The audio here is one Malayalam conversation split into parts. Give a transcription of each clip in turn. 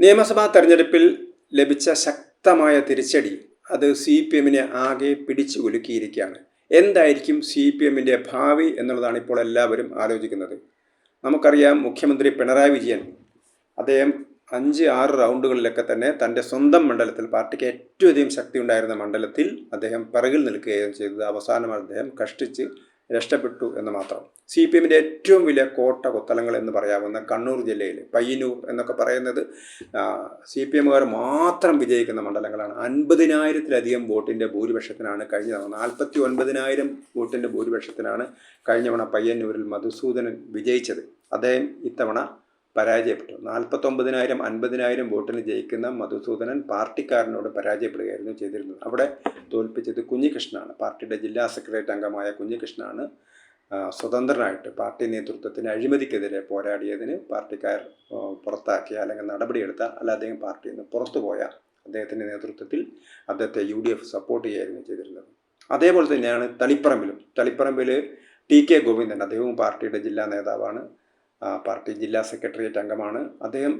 നിയമസഭാ തെരഞ്ഞെടുപ്പിൽ ലഭിച്ച ശക്തമായ തിരിച്ചടി അത് CPM-നെ ആകെ പിടിച്ചു കുലുക്കിയിരിക്കുകയാണ്. എന്തായിരിക്കും CPM-ന്റെ ഭാവി എന്നുള്ളതാണ് ഇപ്പോൾ എല്ലാവരും ആലോചിക്കുന്നത്. നമുക്കറിയാം, മുഖ്യമന്ത്രി പിണറായി വിജയൻ അദ്ദേഹം 5-6 റൗണ്ടുകളിലൊക്കെ തന്നെ തൻ്റെ സ്വന്തം മണ്ഡലത്തിൽ, പാർട്ടിക്ക് ഏറ്റവും അധികം ശക്തി ഉണ്ടായിരുന്ന മണ്ഡലത്തിൽ അദ്ദേഹം പിറകിൽ നിൽക്കുകയും ചെയ്തത്. അവസാനം അദ്ദേഹം കഷ്ടിച്ച് രക്ഷപ്പെട്ടു എന്ന് മാത്രം. CPM-ന്റെ ഏറ്റവും വലിയ കോട്ട കൊത്തളങ്ങൾ എന്ന് പറയാവുന്ന കണ്ണൂർ ജില്ലയിൽ പയ്യന്നൂർ എന്നൊക്കെ പറയുന്നത് CPM-കാർ മാത്രം വിജയിക്കുന്ന മണ്ഡലങ്ങളാണ്. 50,000-ലധികം വോട്ടിൻ്റെ ഭൂരിപക്ഷത്തിനാണ് കഴിഞ്ഞ തവണ, 49,000 വോട്ടിൻ്റെ ഭൂരിപക്ഷത്തിനാണ് കഴിഞ്ഞ തവണ പയ്യന്നൂരിൽ മധുസൂദനൻ വിജയിച്ചത്. അദ്ദേഹം ഇത്തവണ പരാജയപ്പെട്ടു. 49,000 50,000 വോട്ടിന് ജയിക്കുന്ന മധുസൂദനൻ പാർട്ടിക്കാരനോട് പരാജയപ്പെടുകയായിരുന്നു ചെയ്തിരുന്നത്. അവിടെ തോൽപ്പിച്ചത് കുഞ്ഞികൃഷ്ണനാണ്. പാർട്ടിയുടെ ജില്ലാ സെക്രട്ടേറിയറ്റ് അംഗമായ കുഞ്ഞികൃഷ്ണനാണ് സ്വതന്ത്രനായിട്ട് പാർട്ടി നേതൃത്വത്തിന് അഴിമതിക്കെതിരെ പോരാടിയതിന് പാർട്ടിക്കാർ പുറത്താക്കിയ അല്ലെങ്കിൽ നടപടിയെടുത്ത, അല്ല അദ്ദേഹം പാർട്ടിയിൽ നിന്ന് പുറത്തുപോയ അദ്ദേഹത്തിൻ്റെ നേതൃത്വത്തിൽ അദ്ദേഹത്തെ UDF സപ്പോർട്ട് ചെയ്യുകയായിരുന്നു ചെയ്തിരുന്നത്. അതേപോലെ തന്നെയാണ് തളിപ്പറമ്പിൽ TK ഗോവിന്ദൻ, അദ്ദേഹവും പാർട്ടിയുടെ ജില്ലാ നേതാവാണ്, പാർട്ടി ജില്ലാ സെക്രട്ടേറിയറ്റ് അംഗമാണ്. അദ്ദേഹം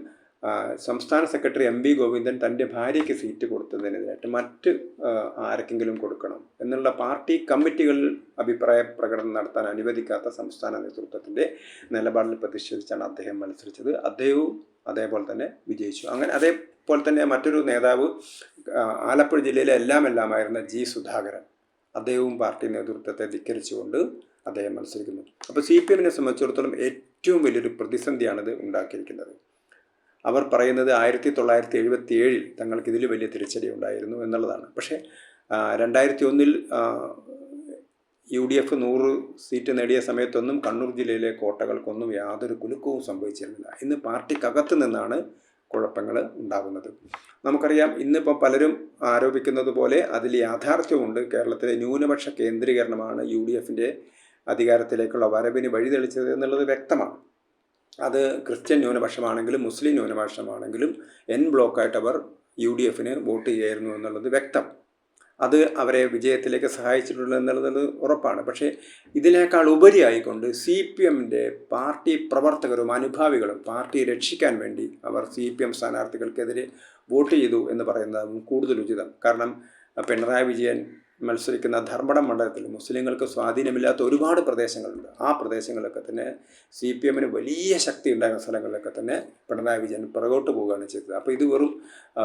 സംസ്ഥാന സെക്രട്ടറി MV ഗോവിന്ദൻ തൻ്റെ ഭാര്യയ്ക്ക് സീറ്റ് കൊടുത്തതിനെതിരായിട്ട് മറ്റ് ആർക്കെങ്കിലും കൊടുക്കണം എന്നുള്ള പാർട്ടി കമ്മിറ്റികളിൽ അഭിപ്രായ പ്രകടനം നടത്താൻ അനുവദിക്കാത്ത സംസ്ഥാന നേതൃത്വത്തിൻ്റെ നിലപാടിൽ പ്രതിഷേധിച്ചാണ് അദ്ദേഹം മത്സരിച്ചത്. അദ്ദേഹവും അതേപോലെ തന്നെ വിജയിച്ചു. അങ്ങനെ അതേപോലെ തന്നെ മറ്റൊരു നേതാവ് ആലപ്പുഴ ജില്ലയിലെ എല്ലാമായിരുന്ന G സുധാകരൻ, അദ്ദേഹവും പാർട്ടി നേതൃത്വത്തെ ധിക്കരിച്ചുകൊണ്ട് അദ്ദേഹം മത്സരിക്കുന്നു. അപ്പോൾ CPM-നെ സംബന്ധിച്ചിടത്തോളം ഏറ്റവും വലിയൊരു പ്രതിസന്ധിയാണിത് ഉണ്ടാക്കിയിരിക്കുന്നത്. അവർ പറയുന്നത് 1977 തങ്ങൾക്ക് ഇതിൽ വലിയ തിരിച്ചടി ഉണ്ടായിരുന്നു എന്നുള്ളതാണ്. പക്ഷേ 2001 UDF 100 സീറ്റ് നേടിയ സമയത്തൊന്നും കണ്ണൂർ ജില്ലയിലെ കോട്ടകൾക്കൊന്നും യാതൊരു കുലുക്കവും സംഭവിച്ചിരുന്നില്ല. ഇന്ന് പാർട്ടിക്കകത്ത് നിന്നാണ് കുഴപ്പങ്ങൾ ഉണ്ടാകുന്നത്. നമുക്കറിയാം, ഇന്നിപ്പോൾ പലരും ആരോപിക്കുന്നത് പോലെ അതിൽ യാഥാർത്ഥ്യമുണ്ട്. കേരളത്തിലെ ന്യൂനപക്ഷ കേന്ദ്രീകരണമാണ് UDF-ന്റെ അധികാരത്തിലേക്കുള്ള വരവിന് വഴിതെളിച്ചത് എന്നുള്ളത് വ്യക്തമാണ്. അത് ക്രിസ്ത്യൻ ന്യൂനപക്ഷമാണെങ്കിലും മുസ്ലിം ന്യൂനപക്ഷമാണെങ്കിലും N ബ്ലോക്കായിട്ട് അവർ UDF-ന് വോട്ട് ചെയ്യുമായിരുന്നു എന്നുള്ളത് വ്യക്തം. അത് അവരെ വിജയത്തിലേക്ക് സഹായിച്ചിട്ടുണ്ട് എന്നുള്ളത് ഉറപ്പാണ്. പക്ഷേ ഇതിനേക്കാൾ ഉപരിയായിക്കൊണ്ട് CPM-ന്റെ പാർട്ടി പ്രവർത്തകരും അനുഭാവികളും പാർട്ടി രക്ഷിക്കാൻ വേണ്ടി അവർ CPM സ്ഥാനാർത്ഥികൾക്കെതിരെ വോട്ട് ചെയ്തു എന്ന് പറയുന്നതും കൂടുതൽ ഉചിതം. കാരണം പിണറായി വിജയൻ മത്സരിക്കുന്ന ധർമ്മടം മണ്ഡലത്തിൽ മുസ്ലിങ്ങൾക്ക് സ്വാധീനമില്ലാത്ത ഒരുപാട് പ്രദേശങ്ങളുണ്ട്. ആ പ്രദേശങ്ങളിലൊക്കെ തന്നെ CPM-ന് വലിയ ശക്തി ഉണ്ടായിരുന്ന സ്ഥലങ്ങളിലൊക്കെ തന്നെ പിണറായി വിജയൻ പുറകോട്ട് പോവുകയാണ് ചെയ്തത്. അപ്പോൾ ഇത് വെറും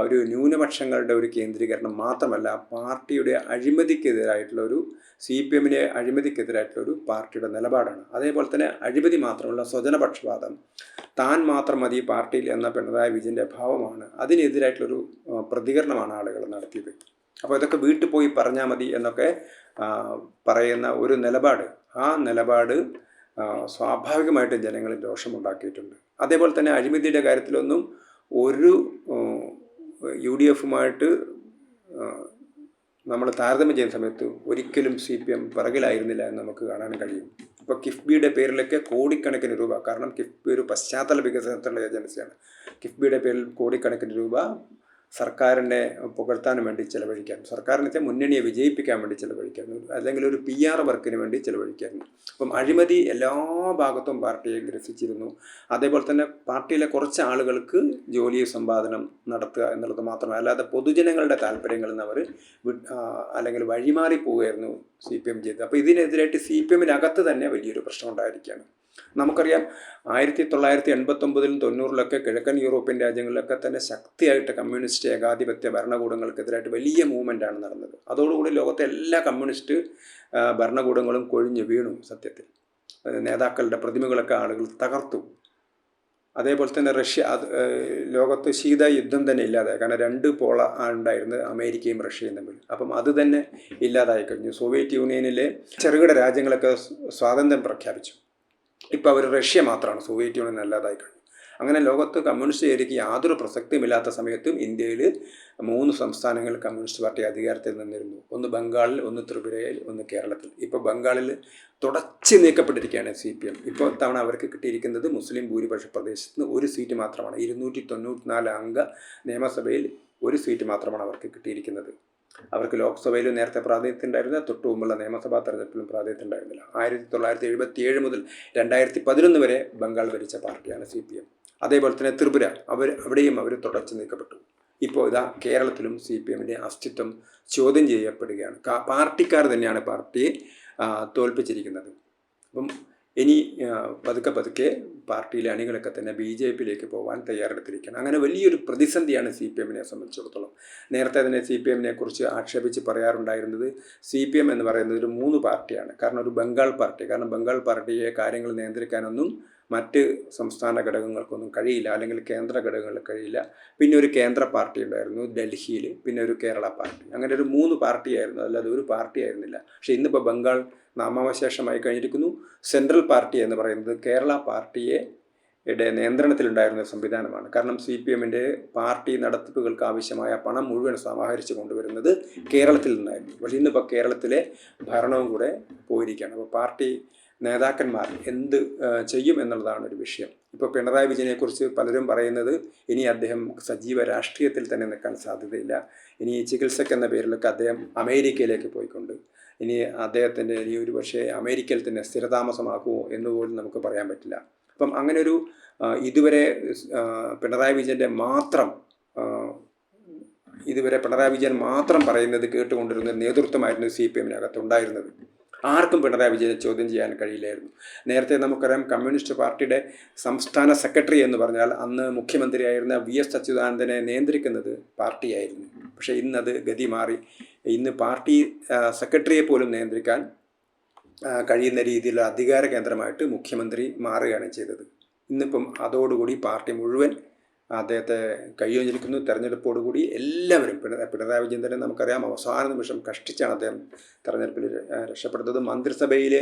ഒരു ന്യൂനപക്ഷങ്ങളുടെ ഒരു കേന്ദ്രീകരണം മാത്രമല്ല, പാർട്ടിയുടെ അഴിമതിക്കെതിരായിട്ടുള്ളൊരു CPM-നെ അഴിമതിക്കെതിരായിട്ടുള്ളൊരു പാർട്ടിയുടെ നിലപാടാണ്. അതേപോലെ തന്നെ അഴിമതി മാത്രമല്ല, സ്വജനപക്ഷപാതം, താൻ മാത്രം മതി പാർട്ടിയിൽ എന്ന പിണറായി വിജയൻ്റെ ഭാവമാണ്. അതിനെതിരായിട്ടുള്ളൊരു പ്രതികരണമാണ് ആളുകൾ നടത്തിയത്. അപ്പോൾ ഇതൊക്കെ വീട്ടിൽ പോയി പറഞ്ഞാൽ മതി എന്നൊക്കെ പറയുന്ന ഒരു നിലപാട്, ആ നിലപാട് സ്വാഭാവികമായിട്ടും ജനങ്ങളിൽ രോഷമുണ്ടാക്കിയിട്ടുണ്ട്. അതേപോലെ തന്നെ അഴിമതിയുടെ കാര്യത്തിലൊന്നും ഒരു UDF-ഉമായിട്ട് നമ്മൾ താരതമ്യം ചെയ്യുന്ന സമയത്ത് ഒരിക്കലും CPM പിറകിലായിരുന്നില്ല എന്ന് നമുക്ക് കാണാൻ കഴിയും. ഇപ്പോൾ കിഫ്ബിയുടെ പേരിലൊക്കെ കോടിക്കണക്കിന് രൂപ, കാരണം കിഫ്ബി ഒരു പശ്ചാത്തല വികസനത്തിനുള്ള ഏജൻസിയാണ്, കിഫ്ബിയുടെ പേരിൽ കോടിക്കണക്കിന് രൂപ സർക്കാരിനെ പുകഴ്ത്താനും വേണ്ടി ചിലവഴിക്കാനും, സർക്കാരിനെ മുന്നണിയെ വിജയിപ്പിക്കാൻ വേണ്ടി ചിലവഴിക്കാനും, അല്ലെങ്കിൽ ഒരു PR വർക്കിന് വേണ്ടി ചിലവഴിക്കാനും. അപ്പം അഴിമതി എല്ലാ ഭാഗത്തും പാർട്ടിയെ ഗ്രസിച്ചിരുന്നു. അതേപോലെ തന്നെ പാർട്ടിയിലെ കുറച്ച് ആളുകൾക്ക് ജോലി സമ്പാദനം നടത്തുക എന്നുള്ളത് മാത്രമല്ല, അല്ലാതെ പൊതുജനങ്ങളുടെ താല്പര്യങ്ങളിൽ നിന്ന് അവർ അല്ലെങ്കിൽ വഴിമാറി പോവുകയായിരുന്നു CPM ചെയ്തത്. അപ്പോൾ ഇതിനെതിരായിട്ട് CPM-നകത്ത് തന്നെ വലിയൊരു പ്രശ്നം ഉണ്ടായിരിക്കുകയാണ്. നമുക്കറിയാം, 1989-ലും 90-ലൊക്കെ കിഴക്കൻ യൂറോപ്യൻ രാജ്യങ്ങളിലൊക്കെ തന്നെ ശക്തിയായിട്ട് കമ്മ്യൂണിസ്റ്റ് ഏകാധിപത്യ ഭരണകൂടങ്ങൾക്കെതിരായിട്ട് വലിയ മൂവ്മെൻ്റാണ് നടന്നത്. അതോടുകൂടി ലോകത്തെ എല്ലാ കമ്മ്യൂണിസ്റ്റ് ഭരണകൂടങ്ങളും കൊഴിഞ്ഞു വീണു. സത്യത്തിൽ നേതാക്കളുടെ പ്രതിമകളൊക്കെ ആളുകൾ തകർത്തു. അതേപോലെ തന്നെ ലോകത്ത് ശീതയുദ്ധം തന്നെ ഇല്ലാതായി. കാരണം 2 പോള ഉണ്ടായിരുന്നത് അമേരിക്കയും റഷ്യയും തമ്മിൽ. അപ്പം അത് തന്നെ ഇല്ലാതായി കഴിഞ്ഞു. സോവിയറ്റ് യൂണിയനിലെ ചെറുകിട രാജ്യങ്ങളൊക്കെ സ്വാതന്ത്ര്യം പ്രഖ്യാപിച്ചു. ഇപ്പോൾ അവർ റഷ്യ മാത്രമാണ്, സോവിയറ്റ് യൂണിയൻ അല്ലാതായി കഴിഞ്ഞു. അങ്ങനെ ലോകത്ത് കമ്മ്യൂണിസ്റ്റ് ചേരിക്ക് യാതൊരു പ്രസക്തിയുമില്ലാത്ത സമയത്തും ഇന്ത്യയിൽ 3 സംസ്ഥാനങ്ങളിൽ കമ്മ്യൂണിസ്റ്റ് പാർട്ടി അധികാരത്തിൽ നിന്നിരുന്നു. ഒന്ന് ബംഗാളിൽ, ഒന്ന് ത്രിപുരയിൽ, ഒന്ന് കേരളത്തിൽ. ഇപ്പോൾ ബംഗാളിൽ തുടച്ചു നീക്കപ്പെട്ടിരിക്കുകയാണ് CPM. ഇപ്പോൾ തവണ അവർക്ക് കിട്ടിയിരിക്കുന്നത് മുസ്ലിം ഭൂരിപക്ഷ പ്രദേശത്ത് നിന്ന് 1 സീറ്റ് മാത്രമാണ്. 294 അംഗ നിയമസഭയിൽ 1 സീറ്റ് മാത്രമാണ് അവർക്ക് കിട്ടിയിരിക്കുന്നത്. അവർക്ക് ലോക്സഭയിൽ നേരത്തെ പ്രാതിനിധ്യം ഉണ്ടായിരുന്നില്ല, തൊട്ടു മുമ്പുള്ള നിയമസഭാ തെരഞ്ഞെടുപ്പിലും പ്രാതിനിധ്യം ഉണ്ടായിരുന്നില്ല. 1977 മുതൽ 2011 വരെ ബംഗാൾ ഭരിച്ച പാർട്ടിയാണ് CPM. അതേപോലെ തന്നെ ത്രിപുര അവിടെയും അവർ തുടച്ചു നീക്കപ്പെട്ടു. ഇപ്പോൾ ഇതാ കേരളത്തിലും CPM-ൻ്റെ അസ്തിത്വം ചോദ്യം ചെയ്യപ്പെടുകയാണ്. പാർട്ടിക്കാർ തന്നെയാണ് പാർട്ടിയെ തോൽപ്പിച്ചിരിക്കുന്നത്. അപ്പം ഇനി പതുക്കെ പാർട്ടിയിലെ അണികളൊക്കെ തന്നെ BJP-യിലേക്ക് പോകാൻ തയ്യാറെടുത്തിരിക്കുകയാണ്. അങ്ങനെ വലിയൊരു പ്രതിസന്ധിയാണ് CPM-നെ സംബന്ധിച്ചിടത്തോളം. നേരത്തെ തന്നെ CPM-നെ കുറിച്ച് ആക്ഷേപിച്ച് പറയാറുണ്ടായിരുന്നത് CPM എന്ന് പറയുന്നത് ഒരു 3 പാർട്ടിയാണ്. കാരണം ഒരു ബംഗാൾ പാർട്ടി. കാരണം ബംഗാൾ പാർട്ടിയെ കാര്യങ്ങൾ നിയന്ത്രിക്കാനൊന്നും മറ്റ് സംസ്ഥാന ഘടകങ്ങൾക്കൊന്നും കഴിയില്ല, അല്ലെങ്കിൽ കേന്ദ്ര ഘടകങ്ങൾക്ക് കഴിയില്ല. പിന്നെ ഒരു കേന്ദ്ര പാർട്ടി ഉണ്ടായിരുന്നു ഡൽഹിയിൽ, പിന്നെ ഒരു കേരള പാർട്ടി. അങ്ങനെ ഒരു 3 പാർട്ടിയായിരുന്നു, അല്ലാതെ ഒരു പാർട്ടി ആയിരുന്നില്ല. പക്ഷേ ഇന്നിപ്പോൾ ബംഗാൾ നാമാവശേഷമായി കഴിഞ്ഞിരിക്കുന്നു. സെൻട്രൽ പാർട്ടി എന്ന് പറയുന്നത് കേരള പാർട്ടിയുടെ നിയന്ത്രണത്തിലുണ്ടായിരുന്ന സംവിധാനമാണ്. കാരണം CPM-ൻ്റെ പാർട്ടി നടത്തിപ്പുകൾക്ക് ആവശ്യമായ പണം മുഴുവൻ സമാഹരിച്ച് കൊണ്ടുവരുന്നത് കേരളത്തിൽ നിന്നായിരുന്നു. പക്ഷേ ഇന്നിപ്പോൾ കേരളത്തിലെ ഭരണവും കൂടെ പോയിരിക്കുകയാണ്. അപ്പോൾ പാർട്ടി നേതാക്കന്മാർ എന്ത് ചെയ്യും എന്നുള്ളതാണ് ഒരു വിഷയം. ഇപ്പോൾ പിണറായി വിജയനെക്കുറിച്ച് പലരും പറയുന്നത് ഇനി അദ്ദേഹം സജീവ രാഷ്ട്രീയത്തിൽ തന്നെ നിൽക്കാൻ സാധ്യതയില്ല. ഇനി ചികിത്സക്കെന്ന പേരിലൊക്കെ അദ്ദേഹം അമേരിക്കയിലേക്ക് പോയിക്കൊണ്ട് ഇനി അദ്ദേഹത്തിൻ്റെ ഇനി ഒരു പക്ഷേ അമേരിക്കയിൽ തന്നെ സ്ഥിരതാമസമാക്കുമോ എന്ന് പോലും നമുക്ക് പറയാൻ പറ്റില്ല. അപ്പം അങ്ങനെ ഒരു ഇതുവരെ പിണറായി വിജയൻ മാത്രം പറയുന്നത് കേട്ടുകൊണ്ടിരുന്ന നേതൃത്വമായിരുന്നു CPM-നകത്തുണ്ടായിരുന്നത്. ആർക്കും പിണറായി വിജയനെ ചോദ്യം ചെയ്യാൻ കഴിയില്ലായിരുന്നു. നേരത്തെ നമുക്കറിയാം, കമ്മ്യൂണിസ്റ്റ് പാർട്ടിയുടെ സംസ്ഥാന സെക്രട്ടറി എന്ന് പറഞ്ഞാൽ അന്ന് മുഖ്യമന്ത്രിയായിരുന്ന VS അച്യുതാനന്ദനെ നിയന്ത്രിക്കുന്നത് പാർട്ടിയായിരുന്നു. പക്ഷേ ഇന്നത് ഗതി മാറി. ഇന്ന് പാർട്ടി സെക്രട്ടറിയെ പോലും നിയന്ത്രിക്കാൻ കഴിയുന്ന രീതിയിലുള്ള അധികാര കേന്ദ്രമായിട്ട് മുഖ്യമന്ത്രി മാറുകയാണ് ചെയ്തത്. ഇന്നിപ്പം അതോടുകൂടി പാർട്ടി മുഴുവൻ അദ്ദേഹത്തെ കൈയൊഴിഞ്ഞിരിക്കുന്നു. തെരഞ്ഞെടുപ്പോടുകൂടി എല്ലാവരും പിണറായി വിജയൻ തന്നെ നമുക്കറിയാം അവസാന നിമിഷം കഷ്ടിച്ചാണ് അദ്ദേഹം തെരഞ്ഞെടുപ്പിൽ രക്ഷപ്പെടുന്നത്. മന്ത്രിസഭയിലെ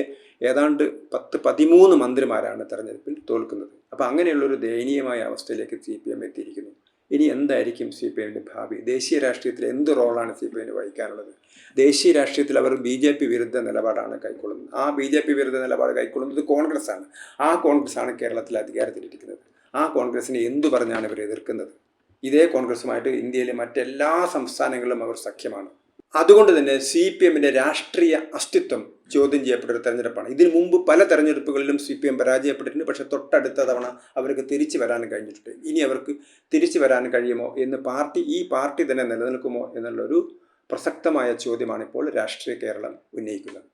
ഏതാണ്ട് 10-13 മന്ത്രിമാരാണ് തെരഞ്ഞെടുപ്പിൽ തോൽക്കുന്നത്. അപ്പോൾ അങ്ങനെയുള്ളൊരു ദയനീയമായ അവസ്ഥയിലേക്ക് CPM എത്തിയിരിക്കുന്നു. ഇനി എന്തായിരിക്കും CPM-ൻ്റെ ഭാവി? ദേശീയ രാഷ്ട്രീയത്തിൽ എന്ത് റോളാണ് CPM-ന് വഹിക്കാനുള്ളത്? ദേശീയ രാഷ്ട്രീയത്തിൽ അവർ BJP വിരുദ്ധ നിലപാടാണ് കൈക്കൊള്ളുന്നത്. ആ BJP വിരുദ്ധ നിലപാട് കൈക്കൊള്ളുന്നത് കോൺഗ്രസ്സാണ്. ആ കോൺഗ്രസ്സാണ് കേരളത്തിൽ അധികാരത്തിലിരിക്കുന്നത്. ആ കോൺഗ്രസ്സിനെ എന്തു പറഞ്ഞാണ് ഇവർ എതിർക്കുന്നത്? ഇതേ കോൺഗ്രസ്സുമായിട്ട് ഇന്ത്യയിലെ മറ്റെല്ലാ സംസ്ഥാനങ്ങളിലും അവർ സഖ്യമാണ്. അതുകൊണ്ട് തന്നെ CPM-ൻ്റെ രാഷ്ട്രീയ അസ്തിത്വം ചോദ്യം ചെയ്യപ്പെട്ട ഒരു തെരഞ്ഞെടുപ്പാണ്. ഇതിനു മുമ്പ് പല തെരഞ്ഞെടുപ്പുകളിലും CPM പരാജയപ്പെട്ടിട്ടുണ്ട്. പക്ഷേ തൊട്ടടുത്ത തവണ അവർക്ക് തിരിച്ചു വരാൻ കഴിഞ്ഞിട്ടുണ്ട്. ഇനി അവർക്ക് തിരിച്ചു വരാൻ കഴിയുമോ എന്ന് ഈ പാർട്ടി തന്നെ നിലനിൽക്കുമോ എന്നുള്ളൊരു പ്രസക്തമായ ചോദ്യമാണ് ഇപ്പോൾ രാഷ്ട്രീയ കേരളം ഉന്നയിക്കുന്നത്.